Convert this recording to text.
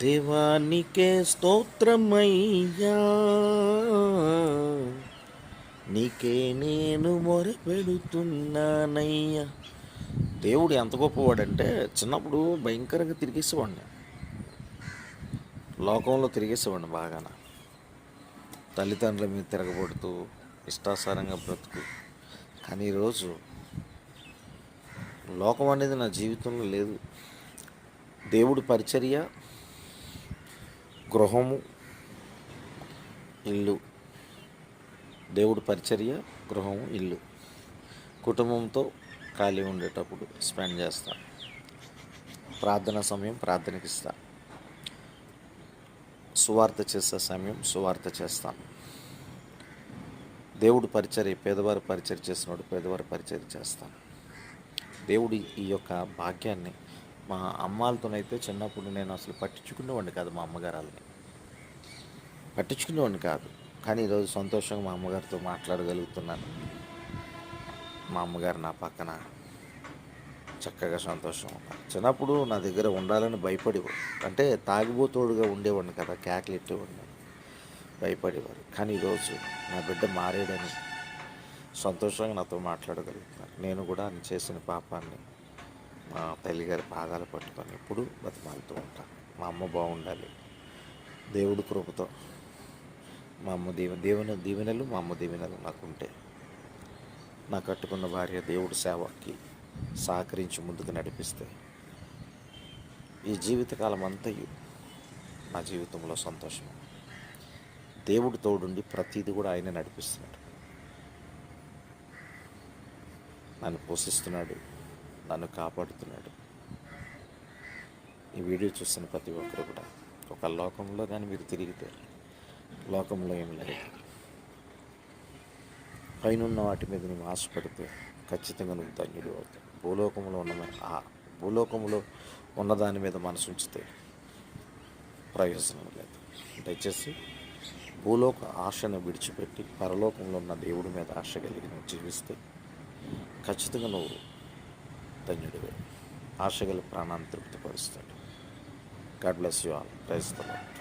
దేవానికే స్తోత్రమయ్యా, నీకే నేను మొరపెడుతున్నానయ్యా. దేవుడు ఎంత గొప్పవాడంటే, చిన్నప్పుడు భయంకరంగా తిరిగేసేవాడిని, లోకంలో తిరిగేసేవాడిని బాగాన. తల్లిదండ్రుల మీద తిరగబడుతూ ఇష్టాసారంగా బ్రతుకు. కానీ ఈరోజు లోకం అనేది నా జీవితంలో లేదు. దేవుడి పరిచర్య, గృహము, ఇల్లు. దేవుడి పరిచర్య, గృహము, ఇల్లు. కుటుంబంతో ఖాళీ ఉండేటప్పుడు స్పెండ్ చేస్తాను. ప్రార్థన సమయం ప్రార్థనకి ఇస్తాను. సువార్త చేసే సమయం సువార్త చేస్తాను. దేవుడు పరిచర్య, పేదవారి పరిచర్య చేసినప్పుడు పేదవారి పరిచర్య చేస్తాను. దేవుడి ఈ యొక్క భాగ్యాన్ని మా అమ్మాలతోనైతే చిన్నప్పుడు నేను అసలు పట్టించుకునేవాడిని కాదు. మా అమ్మగారాలని పట్టించుకునేవాడిని కాదు. కానీ ఈరోజు సంతోషంగా మా అమ్మగారితో మాట్లాడగలుగుతున్నాను. మా అమ్మగారు నా పక్కన చక్కగా సంతోషం ఉన్నారు. చిన్నప్పుడు నా దగ్గర ఉండాలని భయపడేవాడు. అంటే తాగిపోతోడుగా ఉండేవాడిని కదా, కేకలెట్టేవాడిని, భయపడేవారు. కానీ ఈరోజు నా బిడ్డ మారాడని సంతోషంగా నాతో మాట్లాడగలుగుతున్నారు. నేను కూడా ఆయన చేసిన పాపాన్ని మా తల్లిగారి పాదాలు పట్టుకొని ఎప్పుడు బతిమాలుతూ ఉంటాను. మా అమ్మ బాగుండాలి. దేవుడి కృపతో మా అమ్మ దీవెనలు మా అమ్మ దీవెనలు నాకుంటే, నా కట్టుకున్న భార్య దేవుడి సేవకి సహకరించి ముందుకు నడిపిస్తే, ఈ జీవితకాలం అంతయు నా జీవితంలో సంతోషం. దేవుడు తోడుండి ప్రతిదీ కూడా ఆయన నడిపిస్తున్నాడు, నన్ను పోషిస్తున్నాడు, నన్ను కాపాడుతున్నాడు. ఈ వీడియో చూస్తున్న ప్రతి ఒక్కరు కూడా ఒక లోకంలో కానీ మీరు తిరిగితే, లోకంలో ఏం లేదు, పైనున్న వాటి మీద నువ్వు ఆశపడితే ఖచ్చితంగా నువ్వు ధన్యుడు అవుతావు. భూలోకంలో ఉన్న దాని మీద మనసు ఉంచితే ప్రయోజనం లేదు. దయచేసి భూలోక ఆశను విడిచిపెట్టి పరలోకంలో ఉన్న దేవుడి మీద ఆశ కలిగి నువ్వు జీవిస్తే ఖచ్చితంగా నువ్వు ధన్యుడివే. ఆశ గల ప్రాణాన్ని తృప్తిపరుస్తాడు. God bless you all. Praise the lord.